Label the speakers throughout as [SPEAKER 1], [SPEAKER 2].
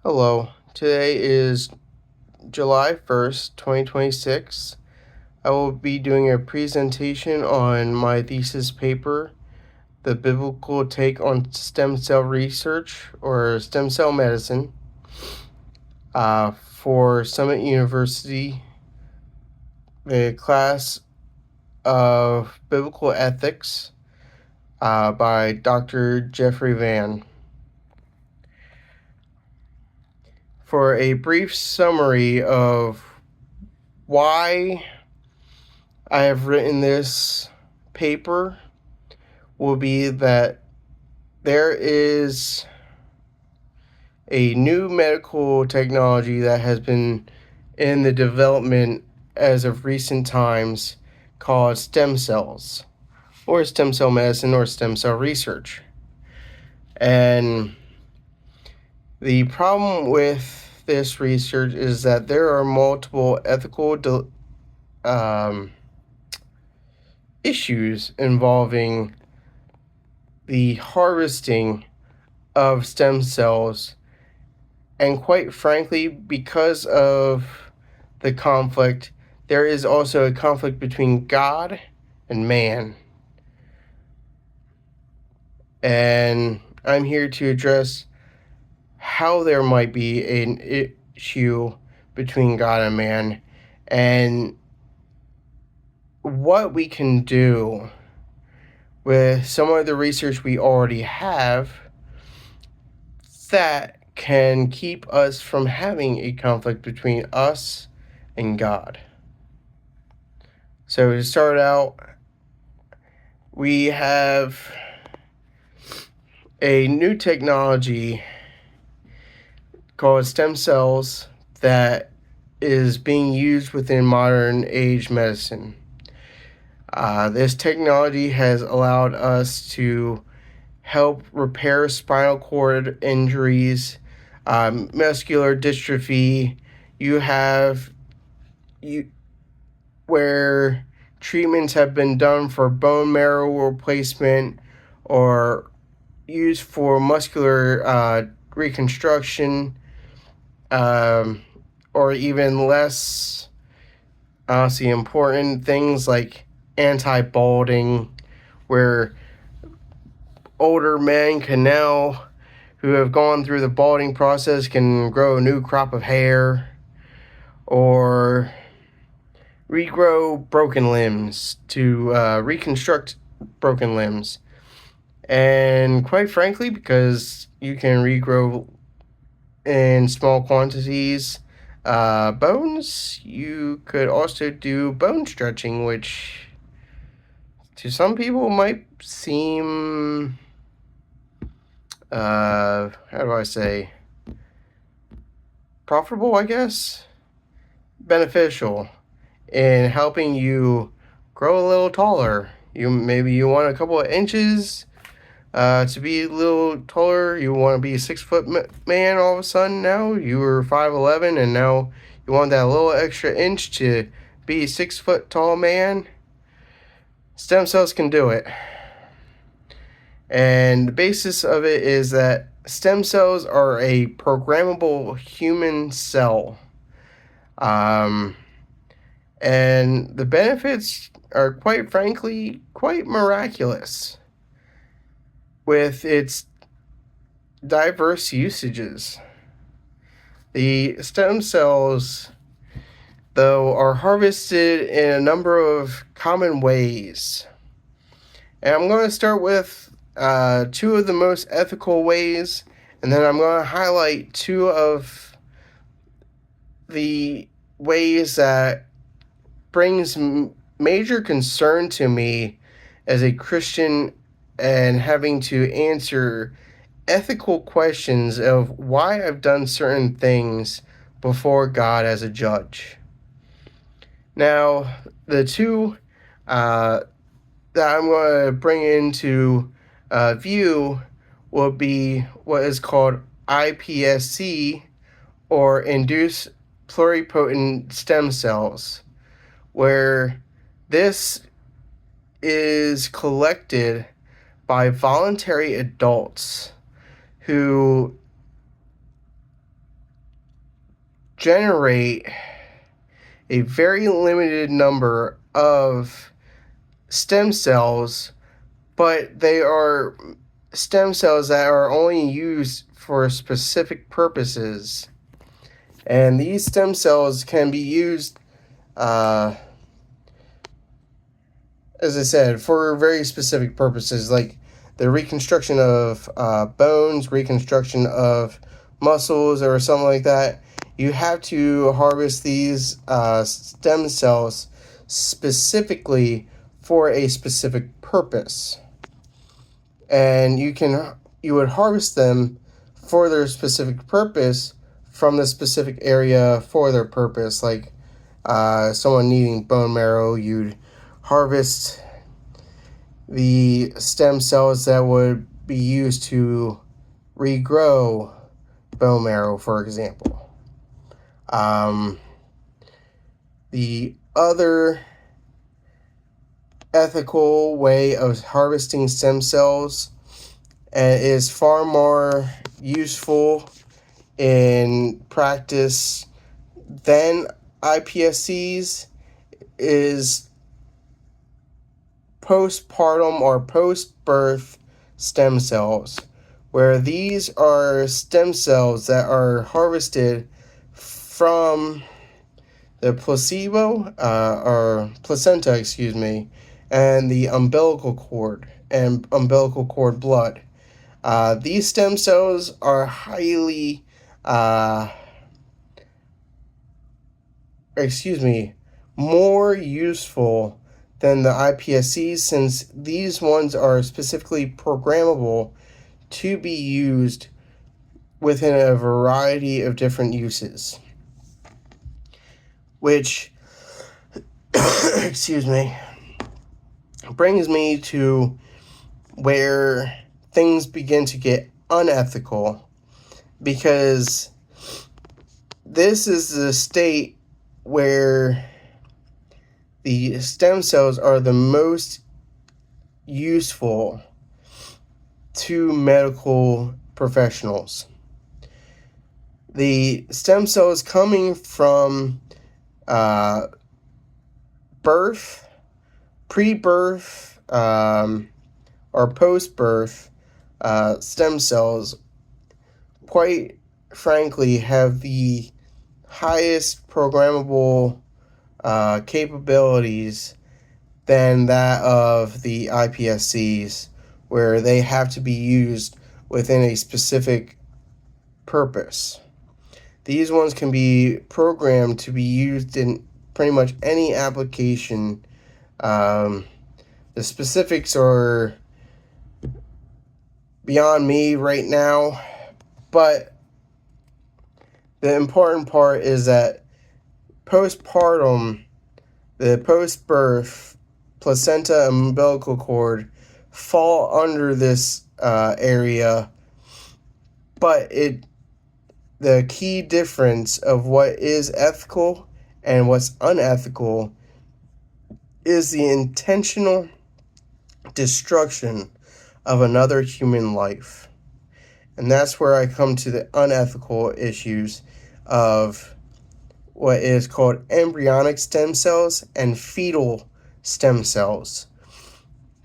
[SPEAKER 1] Hello, today is July 1st, 2026. I will be doing a presentation on my thesis paper, The Biblical Take on Stem Cell Research or Stem Cell Medicine, for Summit University, the class of Biblical Ethics by Dr. Jeffrey Van. For a brief summary of why I have written this paper will be that there is a new medical technology that has been in the development as of recent times called stem cells, or stem cell medicine, or stem cell research. And the problem with this research is that there are multiple ethical issues involving the harvesting of stem cells, and quite frankly, because of the conflict, there is also a conflict between God and man. And I'm here to address how there might be an issue between God and man, and what we can do with some of the research we already have that can keep us from having a conflict between us and God. So to start out, we have a new technology called stem cells that is being used within modern age medicine. This technology has allowed us to help repair spinal cord injuries, muscular dystrophy. Where treatments have been done for bone marrow replacement or used for muscular reconstruction, or even less honestly important things like anti-balding, where older men can now, who have gone through the balding process, can grow a new crop of hair, or regrow broken limbs to reconstruct broken limbs. And quite frankly, because you can regrow in small quantities bones, you could also do bone stretching, which to some people might seem, how do I say, profitable, I guess, beneficial in helping you grow a little taller. Maybe you want a couple of inches to be a little taller. You want to be a 6-foot man all of a sudden now. You were 5'11", and now you want that little extra inch to be a 6-foot tall man. Stem cells can do it. And the basis of it is that stem cells are a programmable human cell. And the benefits are, quite frankly, quite miraculous with its diverse usages. The stem cells, though, are harvested in a number of common ways. And I'm going to start with two of the most ethical ways, and then I'm going to highlight two of the ways that brings major concern to me as a Christian, and having to answer ethical questions of why I've done certain things before God as a judge. Now, the two that I'm going to bring into view will be what is called iPSC, or induced pluripotent stem cells, where this is collected by voluntary adults who generate a very limited number of stem cells, but they are stem cells that are only used for specific purposes. And these stem cells can be used, as I said, for very specific purposes, like the reconstruction of bones, reconstruction of muscles, or something like that. You have to harvest these stem cells specifically for a specific purpose. And you would harvest them for their specific purpose from the specific area for their purpose. Like someone needing bone marrow, you'd harvest the stem cells that would be used to regrow bone marrow, for example. The other ethical way of harvesting stem cells is far more useful in practice than iPSCs is postpartum or post-birth stem cells, where these are stem cells that are harvested from the placenta, and the umbilical cord and umbilical cord blood. These stem cells are highly, more useful than the iPSCs, since these ones are specifically programmable to be used within a variety of different uses. Which, brings me to where things begin to get unethical, because this is the state where the stem cells are the most useful to medical professionals. The stem cells coming from birth, pre-birth, or post-birth stem cells, quite frankly, have the highest programmable capabilities than that of the iPSCs, where they have to be used within a specific purpose. These ones can be programmed to be used in pretty much any application. The specifics are beyond me right now, but the important part is that postpartum, the post-birth placenta and umbilical cord fall under this area, but the key difference of what is ethical and what's unethical is the intentional destruction of another human life. And that's where I come to the unethical issues of what is called embryonic stem cells and fetal stem cells.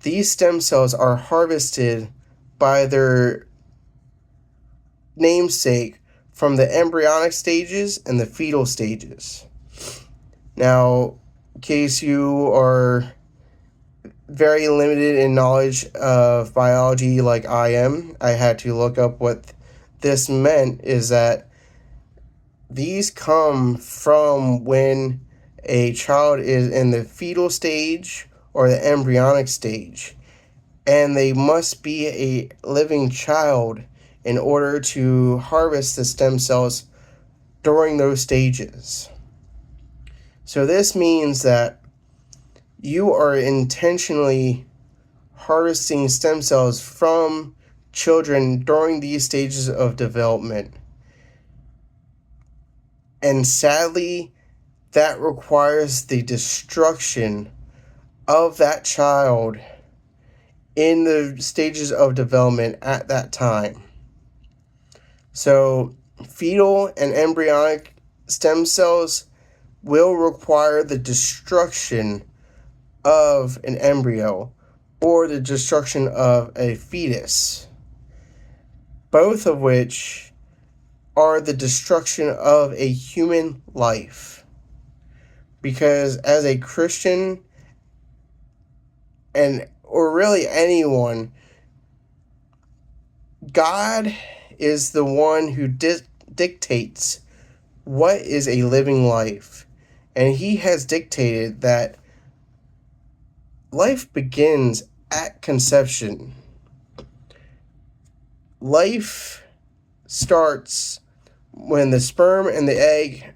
[SPEAKER 1] These stem cells are harvested by their namesake from the embryonic stages and the fetal stages. Now, in case you are very limited in knowledge of biology like I am, I had to look up what this meant. Is that these come from when a child is in the fetal stage or the embryonic stage, and they must be a living child in order to harvest the stem cells during those stages. So this means that you are intentionally harvesting stem cells from children during these stages of development. And sadly, that requires the destruction of that child in the stages of development at that time. So fetal and embryonic stem cells will require the destruction of an embryo or the destruction of a fetus, both of which are the destruction of a human life. Because as a Christian, or really anyone, God is the one who dictates what is a living life. And he has dictated that life begins at conception. Life starts when the sperm and the egg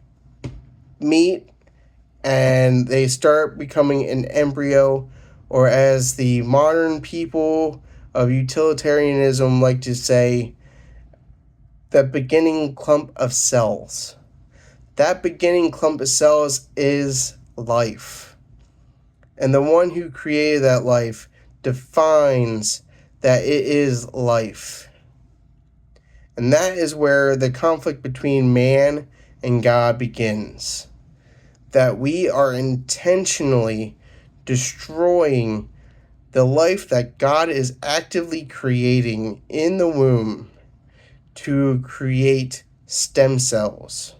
[SPEAKER 1] meet and they start becoming an embryo, or as the modern people of utilitarianism like to say, the beginning clump of cells. That beginning clump of cells is life. And the one who created that life defines that it is life. And that is where the conflict between man and God begins. That we are intentionally destroying the life that God is actively creating in the womb to create stem cells.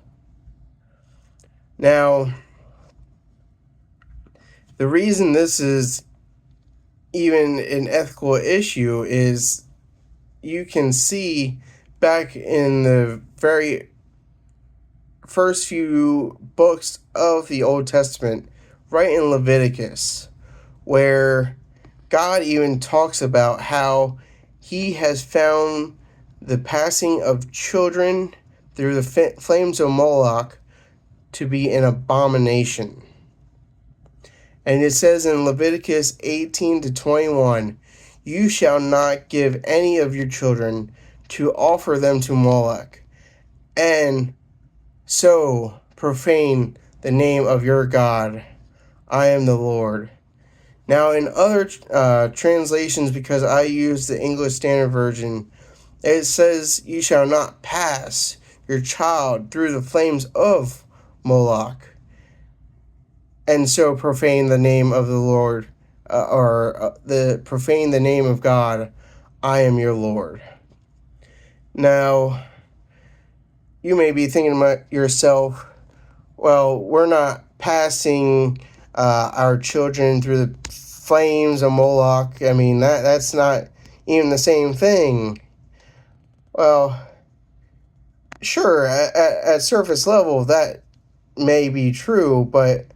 [SPEAKER 1] Now, the reason this is even an ethical issue is you can see back in the very first few books of the Old Testament, right in Leviticus, where God even talks about how he has found the passing of children through the flames of Moloch to be an abomination. And it says in Leviticus 18-21, "You shall not give any of your children to offer them to Moloch, and so profane the name of your God. I am the Lord." Now, in other translations, because I use the English Standard Version, it says, "You shall not pass your child through the flames of Moloch, and so profane the name of the Lord, profane the name of God. I am your Lord." Now, you may be thinking to yourself, well, we're not passing our children through the flames of Moloch. I mean, that's not even the same thing. Well, sure, at surface level, that may be true, but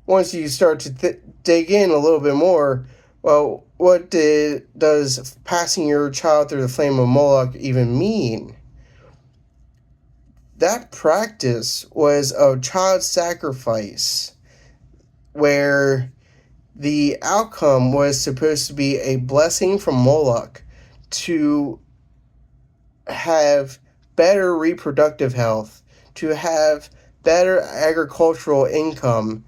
[SPEAKER 1] once you start to dig in a little bit more, well, what does passing your child through the flame of Moloch even mean? That practice was a child sacrifice where the outcome was supposed to be a blessing from Moloch to have better reproductive health, to have better agricultural income.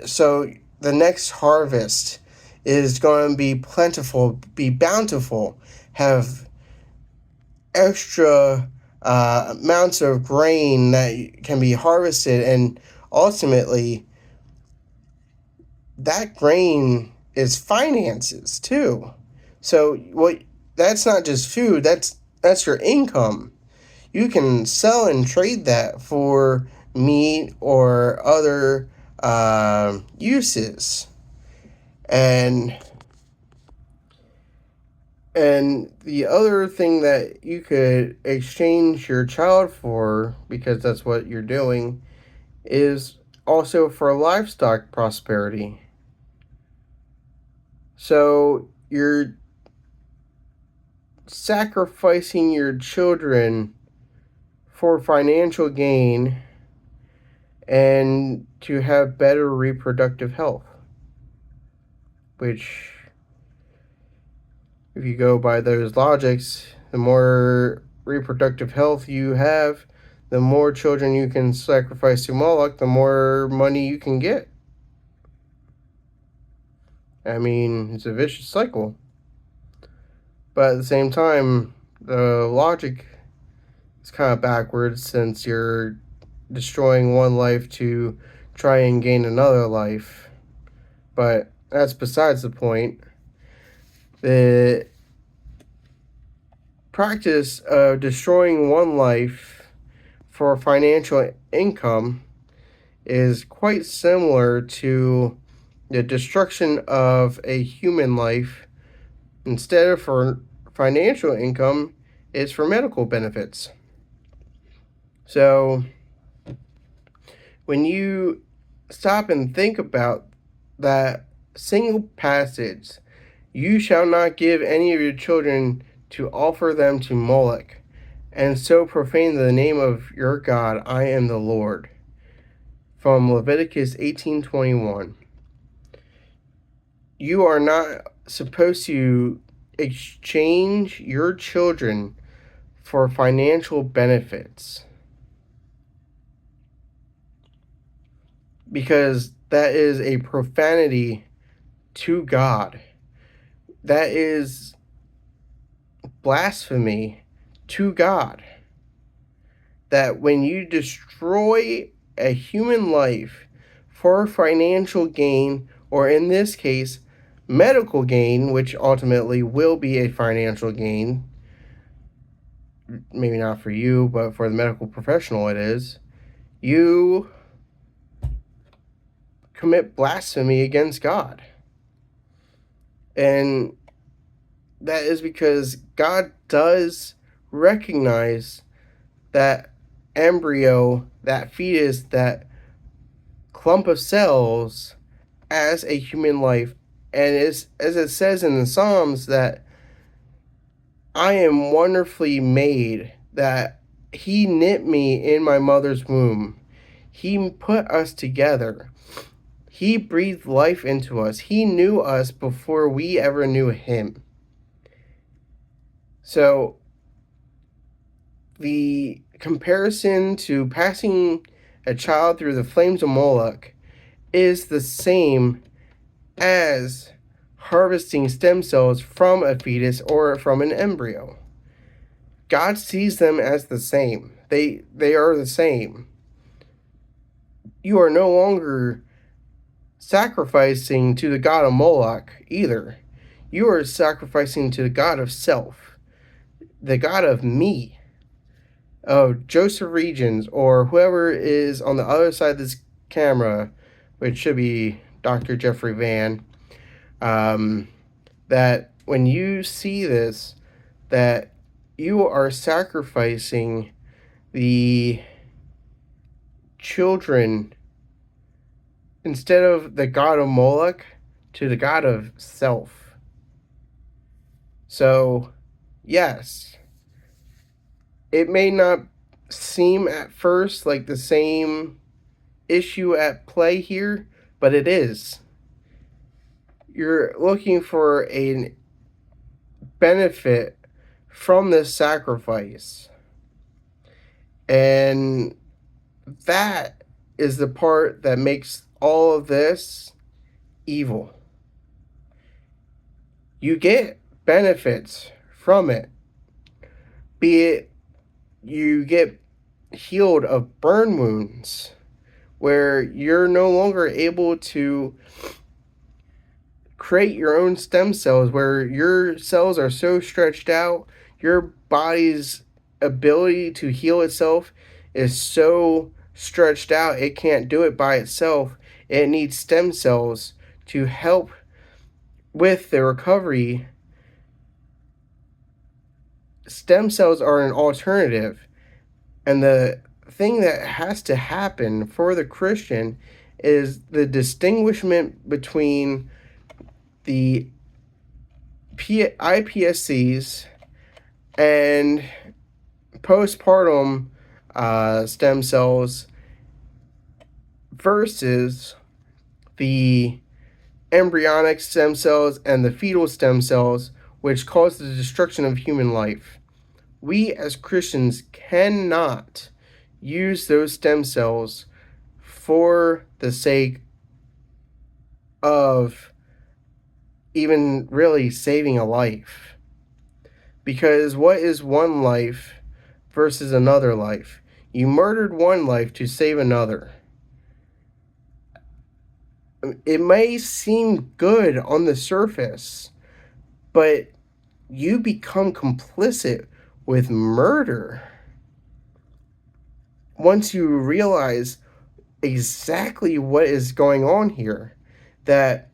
[SPEAKER 1] So the next harvest is going to be plentiful, be bountiful, have extra amounts of grain that can be harvested, and ultimately that grain is finances too. So that's not just food, that's your income. You can sell and trade that for meat or other uses. And the other thing that you could exchange your child for, because that's what you're doing, is also for livestock prosperity. So you're sacrificing your children for financial gain and to have better reproductive health, which, if you go by those logics, the more reproductive health you have, the more children you can sacrifice to Moloch, the more money you can get. I mean, it's a vicious cycle. But at the same time, the logic is kind of backwards, since you're destroying one life to try and gain another life. But that's besides the point. The practice of destroying one life for financial income is quite similar to the destruction of a human life. Instead of for financial income, it's for medical benefits. So when you stop and think about that single passage, you shall not give any of your children to offer them to Moloch, and so profane the name of your God. I am the Lord. From Leviticus 18:21. You are not supposed to exchange your children for financial benefits, because that is a profanity to God. That is blasphemy to God. That when you destroy a human life for financial gain, or in this case, medical gain, which ultimately will be a financial gain, maybe not for you, but for the medical professional it is, you commit blasphemy against God. And that is because God does recognize that embryo, that fetus, that clump of cells as a human life. And as it says in the Psalms, that I am wonderfully made, that He knit me in my mother's womb. He put us together. He breathed life into us. He knew us before we ever knew Him. So the comparison to passing a child through the flames of Moloch is the same as harvesting stem cells from a fetus or from an embryo. God sees them as the same. They are the same. You are no longer sacrificing to the god of Moloch either. You are sacrificing to the god of self, the god of me, of Joseph Regions, or whoever is on the other side of this camera, which should be Dr. Jeffrey Van. That when you see this, that you are sacrificing the children instead of the god of Moloch to the god of self. So, yes, it may not seem at first like the same issue at play here, but it is. You're looking for a benefit from this sacrifice. And that is the part that makes all of this evil. You get benefits from it, be it you get healed of burn wounds, where you're no longer able to create your own stem cells, where your cells are so stretched out, your body's ability to heal itself is so stretched out, it can't do it by itself. It needs stem cells to help with the recovery. Stem cells are an alternative. And the thing that has to happen for the Christian is the distinguishment between the iPSCs and postpartum stem cells versus the embryonic stem cells and the fetal stem cells, which cause the destruction of human life. We as Christians cannot use those stem cells for the sake of even really saving a life. Because what is one life versus another life? You murdered one life to save another. It may seem good on the surface, but you become complicit with murder once you realize exactly what is going on here. That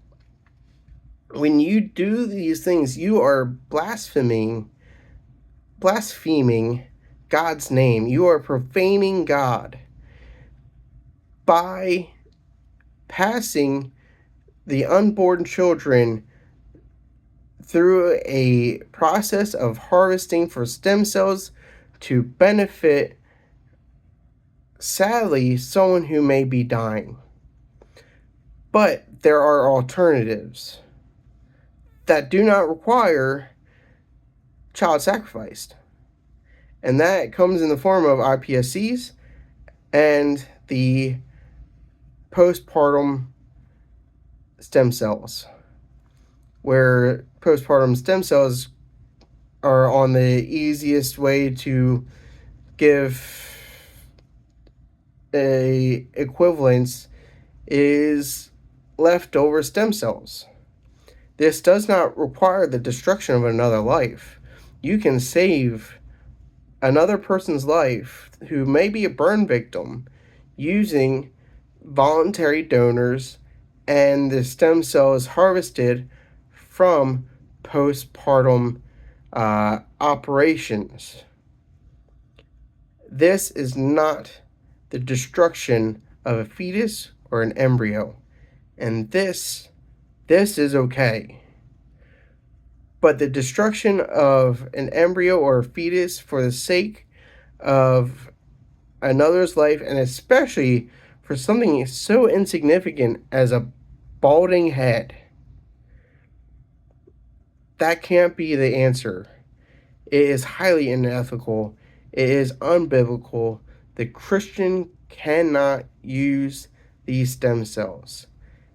[SPEAKER 1] when you do these things, you are blaspheming God's name. You are profaning God by passing the unborn children through a process of harvesting for stem cells to benefit, sadly, someone who may be dying. But there are alternatives that do not require child sacrifice. And that comes in the form of iPSCs and the postpartum stem cells, where postpartum stem cells are on the easiest way to give a equivalence is leftover stem cells. This does not require the destruction of another life. You can save another person's life who may be a burn victim using voluntary donors and the stem cells harvested from postpartum operations. This is not the destruction of a fetus or an embryo, and this is okay. But the destruction of an embryo or a fetus for the sake of another's life, and especially for something so insignificant as a balding head, that can't be the answer. It is highly unethical. It is unbiblical. The Christian cannot use these stem cells.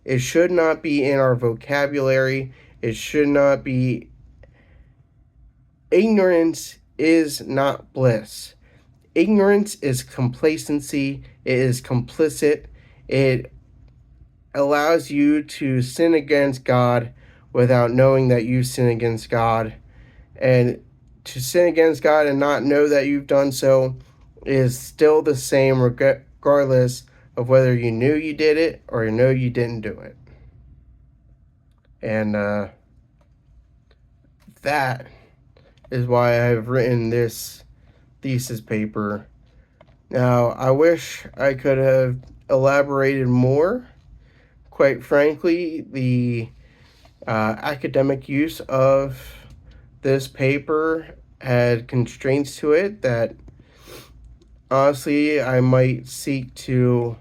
[SPEAKER 1] It should not be in our vocabulary. It should not be. Ignorance is not bliss. Ignorance is complacency. It is complicit. It allows you to sin against God without knowing that you sin against God. And to sin against God and not know that you've done so is still the same regardless of whether you knew you did it or you know you didn't do it. And that is why I've written this thesis paper. Now, I wish I could have elaborated more. Quite frankly, the academic use of this paper had constraints to it that honestly I might seek to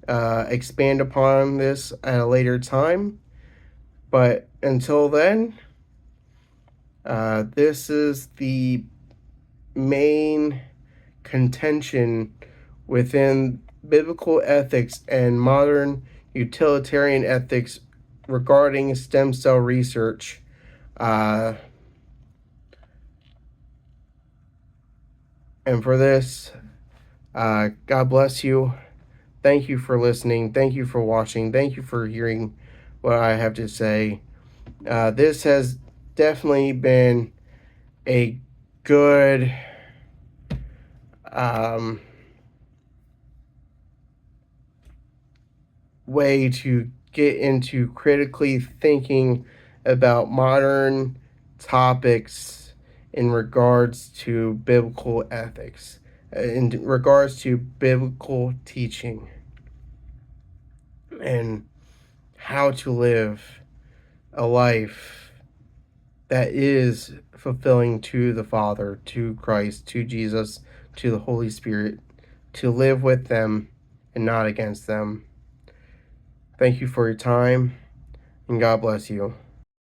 [SPEAKER 1] expand upon this at a later time. But until then, this is the main contention within biblical ethics and modern utilitarian ethics regarding stem cell research. And for this, God bless you. Thank you for listening. Thank you for watching. Thank you for hearing what I have to say. This has definitely been a good way to get into critically thinking about modern topics in regards to biblical ethics, in regards to biblical teaching, and how to live a life that is fulfilling to the Father, to Christ, to Jesus, to the Holy Spirit, to live with them and not against them. Thank you for your time, and God bless you.